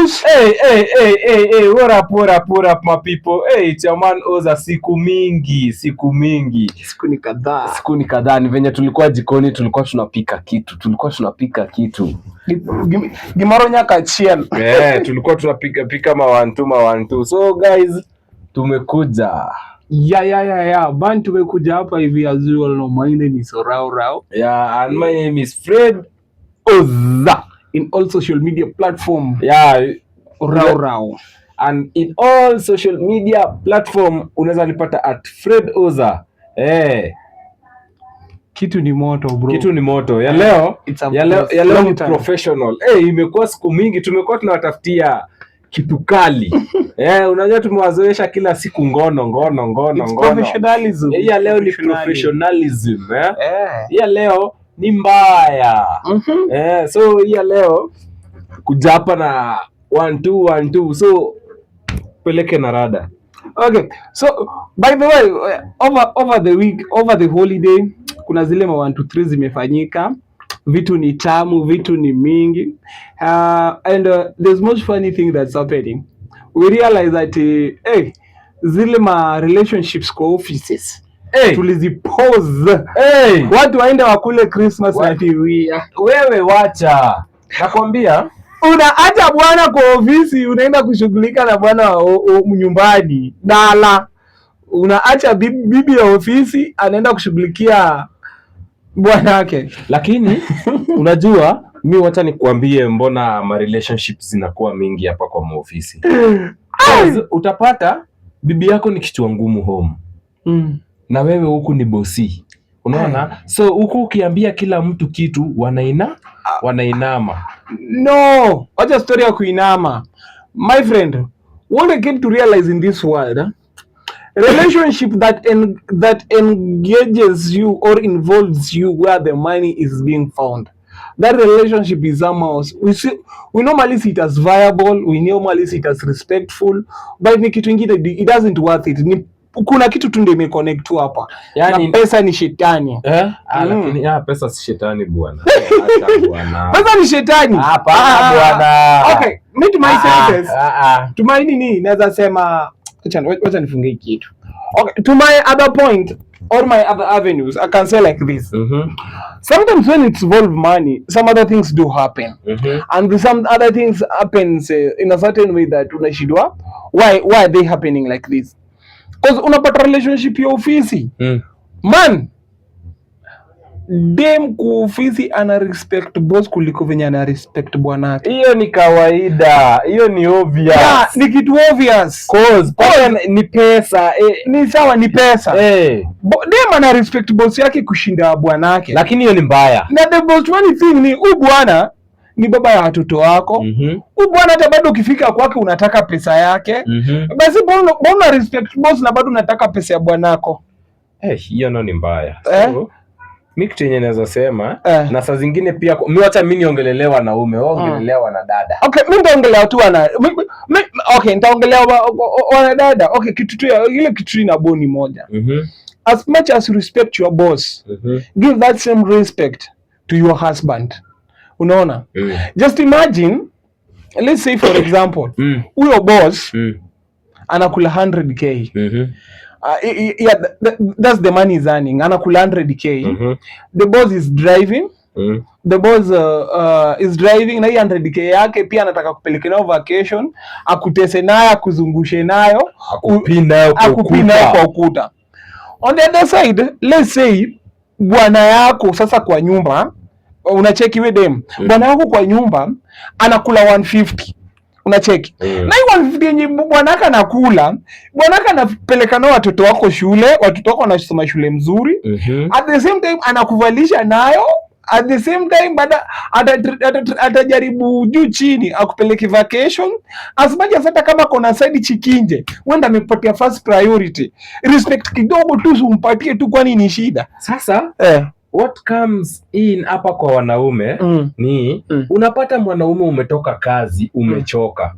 News. Hey, what up, my people? Hey, it's your man Oza. Siku mingi. Siku ni kadhaa. Ni venye tulikuwa jikoni, tulikuwa tunapika kitu. Gimaro nyaka chiel. Tulikuwa tunapika mawantu. So guys, tumekuja. Yeah. Ban tumekuja hapa hivi as usual. No, my name is Rao. Yeah, and my name is Fred Oza. In all social media platform. Yeah, Rao. And in all social media platform unaweza nipata at Fred Oza. Kitu ni moto bro. Ya leo ni professional. Imekuwa siku mingi tumekuwa tunawatafutia kitu kali. Unajua tumewazoesha kila siku ngono. Professionalism. Ya leo ni professionalism. Ya leo ni mbaya. So ya leo kuja hapa na 1-2 so peleke na rada. Okay, so by the way, over the holiday kuna zile 1-2-3 zimefanyika, vitu ni tamu, vitu ni mingi, and there's much funny thing that's happening. We realize that zile ma relationships kwa offices tulizipose. Watu waende wakule Christmas na TV. Wewe wacha. Nakwambia unaacha bwana kwa ofisi, unaenda kushughulika na bwana nyumbani. Dala. Unaacha bibi ya ofisi anaenda kushughulikia bwana yake. Lakini unajua mimi wacha nikuambie mbona ma relationships zinakuwa mingi hapa kwa maofisi. Utapata bibi yako ni kichwa ngumu home. Na wewe huku ni bosi. Unaona? So huku ukiambia kila mtu kitu wanainama. No, wacha story ya kuinama. My friend, what I came to realize in this world, relationship that engages you or involves you where the money is being found, that relationship is somehow, we normally see it as viable, we normally see it as respectful, but ni kitu ingine, it doesn't worth it. Kuna kitu tu ndio imeconnect tu hapa. Yani, na pesa ni shetani. Lakini pesa si shetani bwana. Pesa ni shetani. Hapana bwana. Okay, me to my senses. To my nini naweza sema wacha nifunge kitu. Okay, to my other point or my other avenues, I can say like this. Sometimes when it's involved money, some other things do happen. And some other things happens in a certain way that unashindwa why are they happening like this? Because unapata relationship ya ofisi. Man, dem ku ofisi ana respect boss kuliko venye ana respect bwanake. Hiyo ni kawaida. Hiyo ni obvious. Yeah, ni kitu obvious. Cause ni pesa. Ni sawa, ni pesa. Dem ana respect boss yake kushinda bwanake. Lakini hiyo ni mbaya. Na the most funny thing ni bwana ni baba ya watoto wako. Bwana hata bado ukifika kwake unataka pesa yake. Basi mbona respect boss na bado unataka pesa ya bwanako? Hiyo no ni mbaya. So mimi kitu yenye naweza sema na saa zingine pia acha mimi niongelelewa wanaume, wao ongelelewa na dada. Okay, mimi nitaongelea tu nitaongelea wana dada. Okay, kitu tu ile kitu ina boni moja. As much as you respect your boss, give that same respect to your husband. Unaona? Just imagine, let's say for example, huyo boss anakula 100k. That's the money he's earning. Anakula 100k. The boss is driving. The boss is driving na 100k yake pia anataka kupeleka nayo vacation, akutese nayo, akuzungushe nayo, akupina kwa ukuta. On the other side, let's say bwana yako sasa kwa nyumba unacheki we dem. Bwana wako kwa nyumba anakula 150. Unacheki. Na hiyo 150 yenye bwana yako anakula, bwana yako anapeleka nao watoto wako shule, watoto wako wanasoma shule mzuri. At the same time anakuvalisha nayo, at the same time bada atajaribu juu chini akupeleke vacation. As much as hata kama kuna side chikinje, wenda amepatia first priority. Respect kidogo tu umpatie tu, kwani ni shida. Sasa what comes in hapa kwa wanaume ni unapata mwanaume umetoka kazi, umechoka.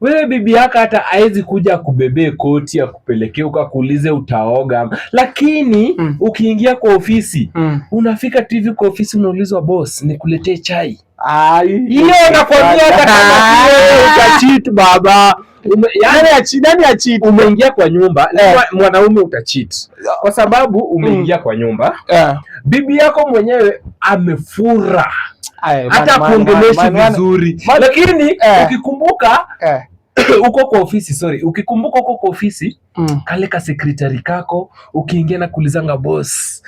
wewe bibi yako hata haezi kuja kubebee koti akupelekea ukakuulize utaoga, lakini ukiingia kwa ofisi unafika TV kwa ofisi unaulizwa boss nikuletee chai. Hiyo nakwambia hata kama utacheat baba. Nani ya cheat? Umeingia kwa nyumba, mwanaume utacheat kwa sababu umeingia kwa nyumba, bibi yako mwenyewe amefura hata kuongelesha vizuri, lakini ukikumbuka uko kwa ofisi, ukikumbuka uko kwa ofisi, kale ka secretary kako ukiingia na kulizanga boss,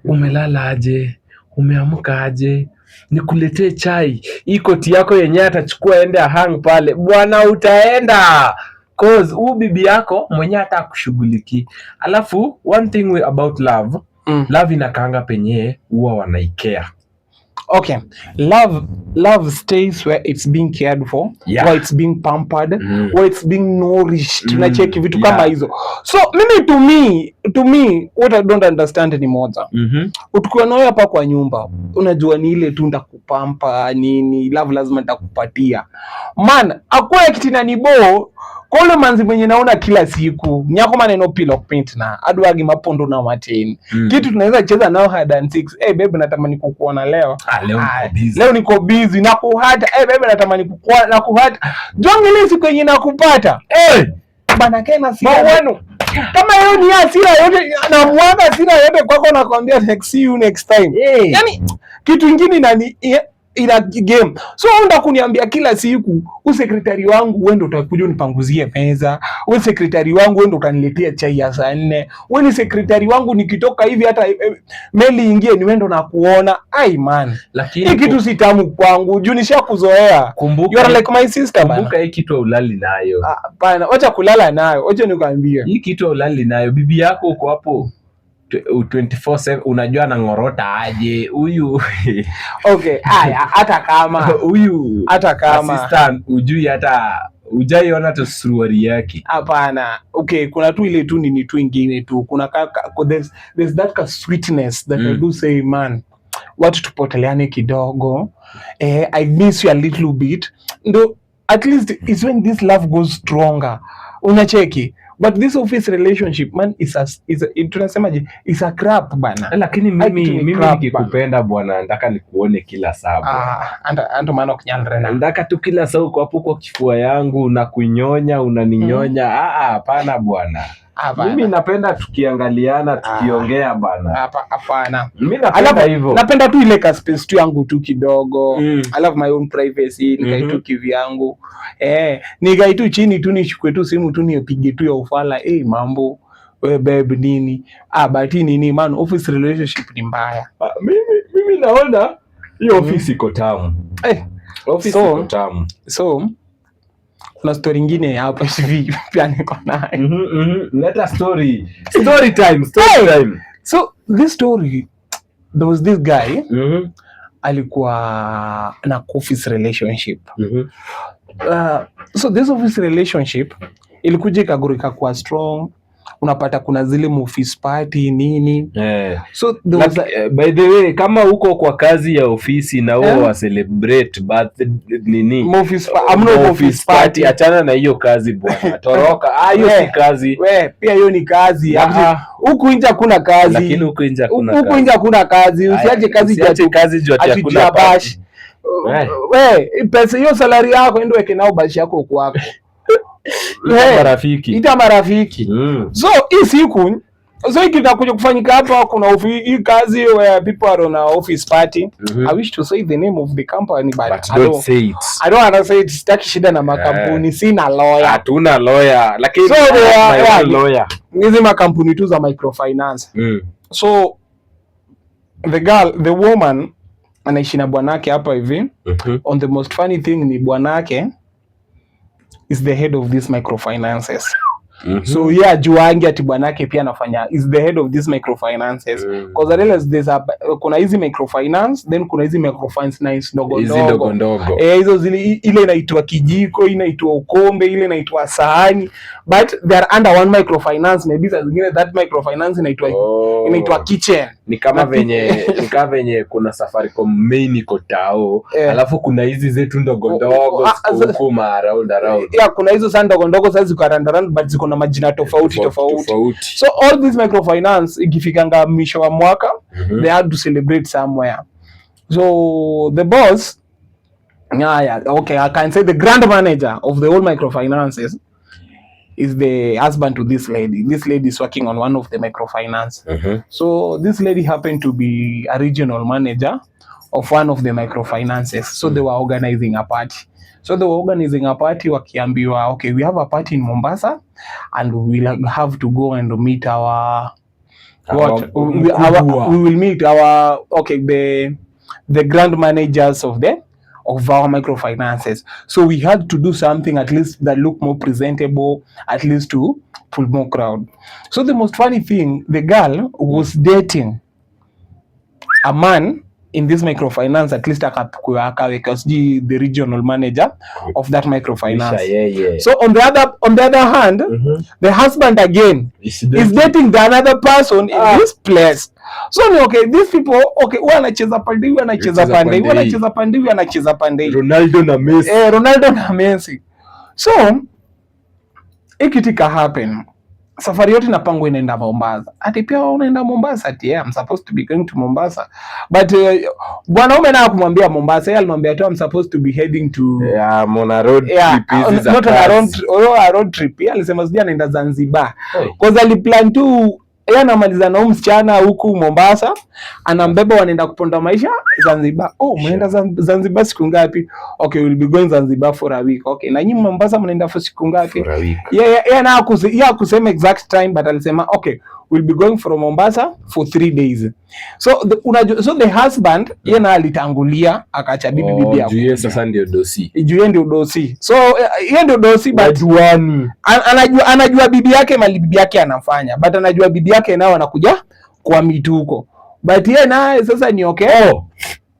umelala aje, umeamka aje, nikuletee chai, hii koti yako yenyewe atachukua ende hang pale bwana, utaenda cause huu bibi yako mwenyewe hata kushughulikia. Alafu one thing about love, love inakaanga penye huwa wanaikea. Okay, love stays where it's being cared for, where it's being pampered, where it's being nourished. Tunacheki vitu kama hizo. So mimi to me what I don't understand ni moja. Utukiwa nayo hapa kwa nyumba, unajua ni ile tu ndakupampa nini, love lazima nitakupatia. Man, akua kitina ni bo kwa ule manzi mwenye naona kila siku nyako maneno pillow paint na adwagi mapondo na mateni kitu tunaweza cheza nao hide and seek. Baby natamani kukuona leo. Leo niko busy na kuhata. Baby natamani kukuona na kuhata. Jonge ile siku yenye nakupata. Bana kena si wenu. Kama hiyo ni hasira yote na mwaga hasira yote kwako nakwambia see you next time. Yani kitu kingine nani ila game. So unda kuniambia kila siku usekretari wangu wewe ndo utakuja unipanguzie meza, wewe sekretari wangu wewe ndo utaniletea chai ya saa 4, wewe ni sekretari wangu nikitoka hivi hata meli ingie ni wewe ndo nakuona. Ai man, lakini hii kitu si tamu kwangu juu nishakuzoea. You are like my sister. Kumbuka hii kitu ulali nayo. Hapana, acha kulala nayo. Acha nikwambie. Hii kitu ulali nayo. Bibi yako uko hapo 24/7 unajua na ngorota aje huyu. Okay, hata kama huyu hata kama assistant ujui hata ujaiona tu suruari yake. Hapana. Okay, kuna tu ile tu nini tu ingine tu kuna there's that sweetness that I do say man, watu tupoteleane kidogo. I miss you a little bit. Ndo at least is when this love goes stronger. Unacheki. But this office relationship man tunasemaje, is a crap bana. Lakini mimi nikikupenda bwana nataka nikuone kila saa. Ando maana kunyandrena. Nataka tu kila saa uko hapo kwa kifua yangu na kunyonya unaninyonya. Hapana bwana. Mimi napenda tukiangaliana tukiongea bana. Hapana. Mimi napenda hivyo. Napenda tu ile space tu yangu tu kidogo. I love my own privacy, nikaitu kivi yangu. Nikaitu chini tu nishukue tu simu tu nipige tu ya ufala. Mambo we babe nini? But nini man, office relationship ni mbaya. Mimi naona hiyo office iko tamu. Office iko tamu. So kuna story nyingine hapa hivi pia niko nayo. Let us story time. So this story, there was this guy alikuwa na office relationship. So this office relationship ilikuja ikagurika kwa strong. Unapata kuna zile office party nini. So there was by the way kama uko kwa kazi ya ofisi na wao wa celebrate birthday nini office party, achana na hiyo kazi bwana. Toroka. Hiyo si kazi. Pia hiyo ni kazi. Huku nje kuna kazi. Lakini huku nje kuna kazi. Huku nje kuna kazi. Usiache kazi juu ati hakuna bash. Pesa hiyo salary yako ndio weke nao bash yako kwako. Ita marafiki. So hii siku hiki kitakuja kufanyika hapa. Kuna hii kazi where people are on a office party. I wish to say the name of the company but don't say it. I don't want to say it. Sitaki shida na makampuni. Sina lawyer. Hatuna lawyer. Lakini lawyer. Hizi makampuni tu za microfinance. So the woman anaishi na bwanake hapa hivi. On the most funny thing ni bwanake is the head of these microfinances. So yeye ajuangi ati bwanake pia anafanya, is the head of this microfinances. Because I realize there's kuna hizi microfinance, then kuna hizi microfinance ndogo ndogo. Hizo zile, ile inaitwa kijiko, inaitwa ukombe, ile inaitwa sahani, but they are under one microfinance. Maybe saa zingine that microfinance inaitwa kitchen. Ni kama venye kuna Safaricom main iko tao, alafu kuna hizi zetu ndogo huko around. Yeah, kuna hizo sana ndogo ndogo sasa ziko around, but ziko na majina tofauti. So all these microfinance ikifikanga mwisho wa mwaka, they had to celebrate somewhere. So the boss, okay, I can say the grand manager of the whole microfinances is the husband to this lady. This lady is working on one of the microfinance. So this lady happened to be a regional manager of one of the microfinances. So they were organizing a party. Wakiambiwa, okay, we have a party in Mombasa and we will have to go and meet we will meet our, okay, the grand managers of our microfinances. So we had to do something at least that look more presentable, at least to pull more crowd. So the most funny thing, the girl was dating a man in this microfinance, at least because the regional manager of that microfinance. So on the other hand, the husband again is dating the another person in this place. So okay, these people, okay, wanacheza pande. Ronaldo na Messi. So ikitika happen, safari yote napangwa inaenda Mombasa. Ati pia unaenda Mombasa? Ati I'm supposed to be going to Mombasa. But bwanaume na kumwambia Mombasa, yeye alimwambia tu I'm supposed to be heading to on a road trip. Not a road trip. Yeye alisema sija anaenda Zanzibar. Because aliplan tu yeye anamaliza na msichana huku Mombasa, anambeba wanaenda kuponda maisha Zanzibar. Mnaenda Zanzibar siku ngapi? Okay, we'll be going Zanzibar for a week. Okay, na nyinyi Mombasa mnaenda for siku ngapi? For a week. Yeye na kusema exact time, but alisema okay, we'll be going from Mombasa for 3 days. So the husband yeye na alitangulia akaacha bibi yako. Juu sasa ndio dosi. So yeye ndio dosi, but anajua bibi yake mali bibi yake anafanya, but anajua bibi yake nao anakuja kwa mituko. But yeye naye sasa ni okay.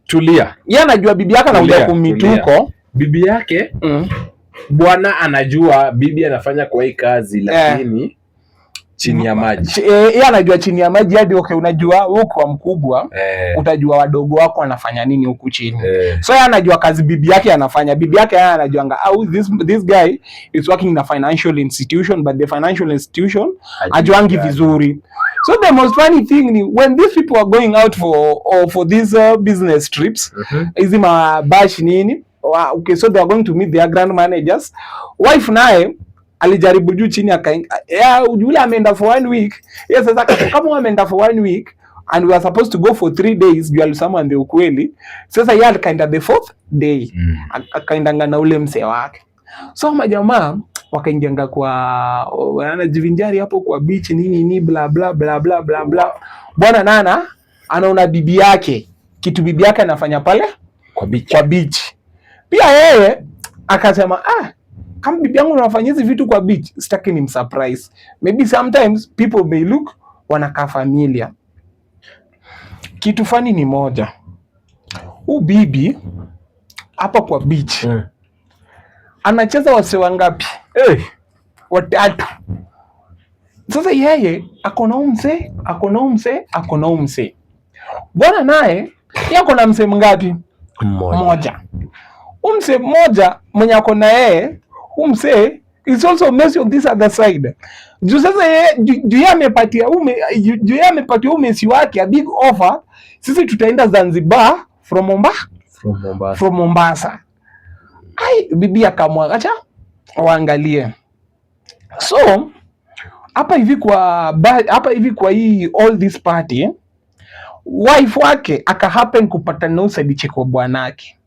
Tulia. Yeye anajua bibi yake anakuja kwa mituko. Bibi yake bwana anajua bibi anafanya kwa hii kazi, lakini chini ya maji. Yeye anajua chini ya maji hadi okay, unajua huko kwa mkubwa utajua wadogo wako wanafanya nini huku chini. So yeye anajua kazi bibi yake anafanya. Bibi yake yeye anajuanga this guy is working in a financial institution, but the financial institution ajuangi vizuri. So the most funny thing ni when these people are going out for these business trips, hizi mabash nini, okay, so they are going to meet their grand managers. Wife naye alijaribu juu chini yule ameenda for 1 week. Yes, sasa kama ameenda for 1 week and we are supposed to go for 3 days, you alisema ndio ukweli. Sasa yeye akaenda the 4th day, akaendanga na ule mse wake. So majamaa wakaingianga kwa wanajivinjari hapo kwa beach nini bla bla bla bla bla bla. Bwana nana anaona bibi yake, kitu bibi yake anafanya pale kwa beach. Pia yeye akasema kama bibi yangu anafanya hizi vitu kwa beach, sitaki ni msurprise. Maybe sometimes people may look wanakaa familia. Kitu fani ni moja. Bibi hapa kwa beach anacheza wase wangapi? Watatu. Sasa yeye akona umse. Bwana naye yako na mse mngapi? Mmoja. Umse mmoja mwenye akona yeye, umse is also messy on this other side. Juu sasa yeye juu amepatia umesi wake a big offer. Sisi tutaenda Zanzibar from Mombasa. Bibi akamwa acha waangalie. So hapa hivi kwa hii all this party, wife wake aka happen kupata no side check kwa bwanake.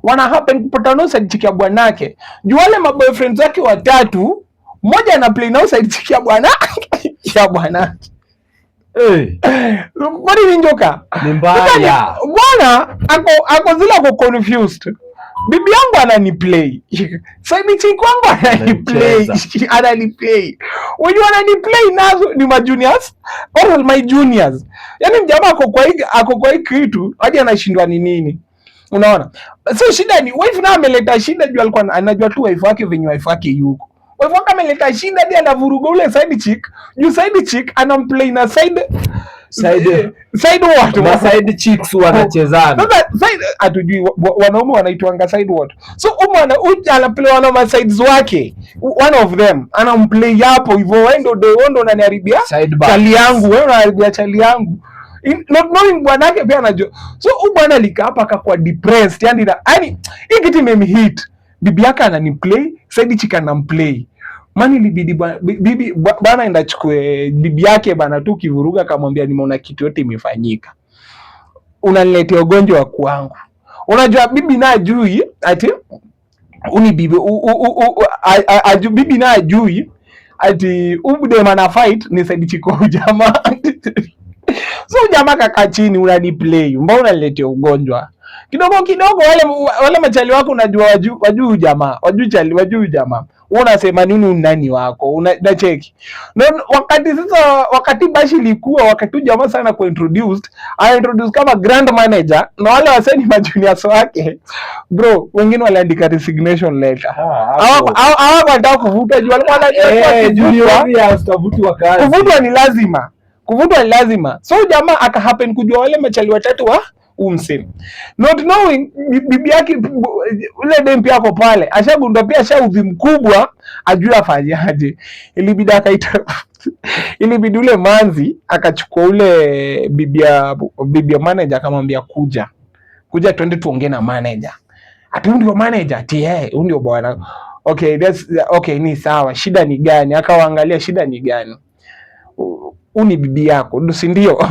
Wana happen kupata no side check ya bwanake. Juu wale maboyfriends wake watatu, mmoja ana play no side check ya bwanake. Kwani ni njoka? Ni mbaya. Bwana ako zile ako confused. Bibi yangu ananiplay. Side chick wangu ananiplay. Wenye wananiplay nazo ni ma juniors, all my juniors. Yaani mjamaa ako kwa hii kitu hadi anashindwa ni nini. Unaona? So shida ni wife na ameleta shida juu alikuwa anajua tu wife wake venye wife wake yuko. Wife wake ameleta shida hadi anavuruga ule side chick. Juu side chick anamplay na side what? Na side chicks wanachezana. Sasa side atujui wanaume wanaitwanga side what. So anaplay na sides wake. One of them anamplay hapo hivyo, wewe ndo unaniharibia chali yangu, wewe unaharibia chali yangu. Not knowing bwanake pia anajua. So bwana lika hapa akakuwa depressed, yani hii kitu imemhit. Bibi yake ananiplay, side chick anamplay. Mani ilibidi bibi bana enda chukue bibi yake bana tu kivuruga, akamwambia nimeona kitu yote imefanyika. Unaniletea ugonjwa wa kwangu. Unajua bibi na ajui ati uni bibi bibi na ajui ati ubude mana fight ni side chiko jamaa. So jamaa kaka chini unaniplay. Mbona unaniletea ugonjwa? Kidogo wale machali wako unajua wajui jamaa, wajui jamaa. Unasema nini nani wako? Unacheki. Na wakati bashi ilikuwa wakati jamaa sana introduced kama grand manager na wale waseni majuniors wake. Bro, wengine waliandika resignation letter. Hawa wanataka kuvuta juu walikuwa kuvutwa ni lazima. So jamaa aka happen kujua wale machali watatu wa umsem. Not knowing bibi yake ule dempi yako pale ashagundua pia shaudhi mkubwa, ajua afanyaje. Ilibidi ule manzi akachukua ule bibi ya manager akamwambia kuja twende tuongee na manager. Ati ndio manager ati huyu ndio bwana. Okay, ni sawa. Shida ni gani? Akawaangalia shida ni gani? Uni bibi yako, si ndio?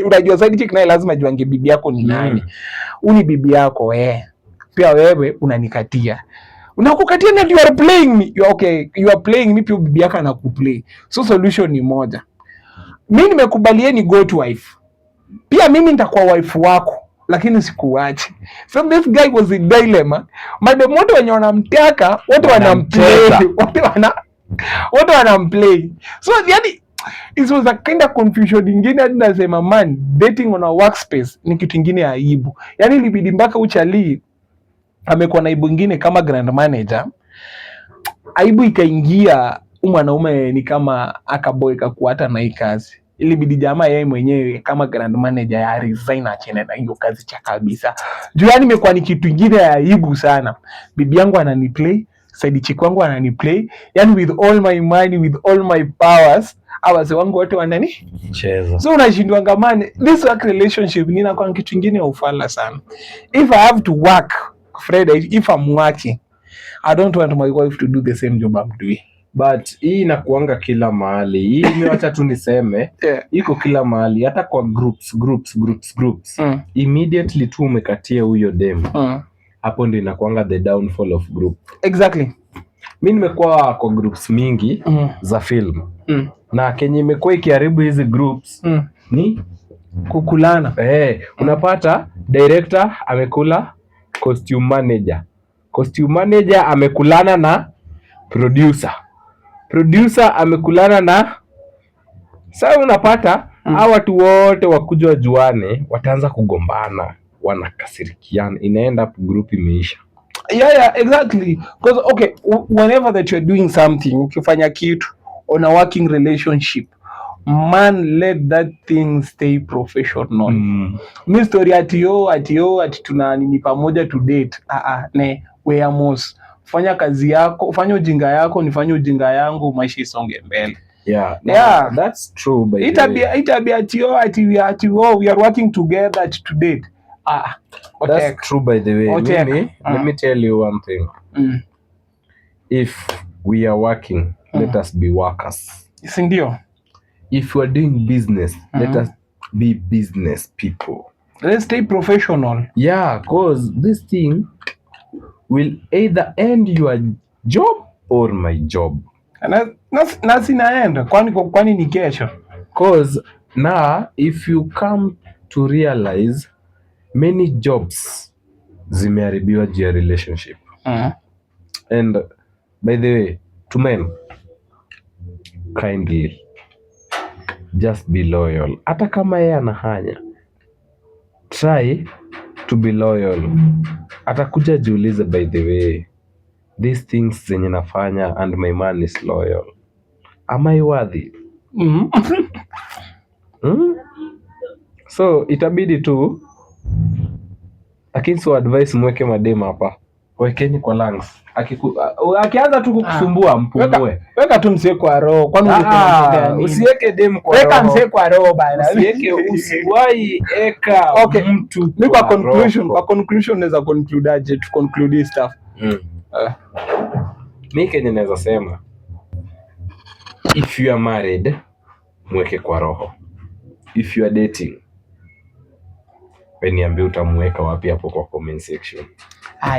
Unajua zaidi chick naye lazima juange bibi yako ni nani. Uni bibi yako pia wewe unanikatia. Unakukatia na you are playing me. You are playing me, pia bibi yako anakuplay. So solution ni moja. Mimi nimekubalieni go to wife. Pia mimi nitakuwa wife wako, lakini sikuache. So this guy was in dilemma. Madam wote wenye wanamtaka, wote wanamplay. Wote wanamplay. So yani it was a kind of confusion ingine hadi nasema man, dating on a workspace ni kitu ingine ya aibu. Yaani ilibidi mpaka uchali amekuwa na aibu ingine kama grand manager. Aibu ikaingia, mwanaume ni kama akaboeka kuata na hii kazi. Ilibidi jamaa yeye mwenyewe kama grand manager ya resign achane na hiyo kazi cha kabisa. Juu yani imekuwa ni kitu ingine ya aibu sana. Bibi yangu ananiplay, side chick wangu ananiplay, yani with all my money, with all my powers. Awase wangu wote wanani cheza. So unashindwa ngamani, this work relationship nina kwa kitu kingine ufala sana. If I have to work, Fred, if I'm working, I don't want my wife to do the same job I'm doing. But hii inakuanga kila mahali. Hii niwacha tu niseme, iko kila mahali, hata kwa groups. Immediately tu umekatia huyo dem. Hapo ndio inakuanga the downfall of group. Exactly. Mimi nimekuwa kwa groups mingi za film. Na kenye imekuwa ikiharibu hizi groups ni kukulana. Unapata director amekula costume manager amekulana na producer amekulana na. Sasa unapata hao watu wote wakuja wajuane, wataanza kugombana, wanakasirikiana, inaenda up group imeisha. Yeah, exactly. Because whenever that you're doing something, ukifanya kitu on a working relationship, man, let that thing stay professional. Mi story ati tuna nini pamoja to date. We amos. Fanya kazi yako, fanya ujinga yako, nifanye ujinga yangu, maisha isonge mbele. Yeah, that's true. But itabi ati we are working together to date. That's true, by the way. Let me tell you one thing. If we are working, let us be workers. Sindio? If you are doing business, let us be business people. Let's stay professional. Yeah, because this thing will either end your job or my job. Na sinaenda kwani ni kesho. Because now if you come to realize, many jobs zimeharibiwa juu ya relationship. And by the way, to men, kindly just be loyal. Hata kama yeye anahanya, try to be loyal. Atakuja jiulize, by the way, these things zenye nafanya and my man is loyal, am I worthy? So itabidi tu, lakini so advice mweke madema hapa, wekeni kwa lungs. Akianza tu kukusumbua mpumue. Weka tu msee kwa roho. Kwani usiweke dem kwa roho. Weka msee kwa roho bana. Usiwahi eka mtu. Mimi kwa conclusion naweza conclude aje, to conclude this stuff. Mimi kenye naweza sema, if you are married, mweke kwa roho. If you are dating, niambie utamweka wapi hapo kwa comment section.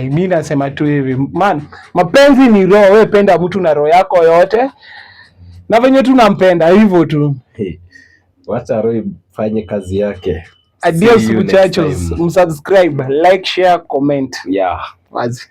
Mimi nasema tu hivi, man, mapenzi ni roho. Wewe penda mtu na roho yako yote, na venye tunampenda hivyo tu. Wacha roho ifanye kazi yake. Adios muchachos, msubscribe, like, share, comment. Yeah. Wazi.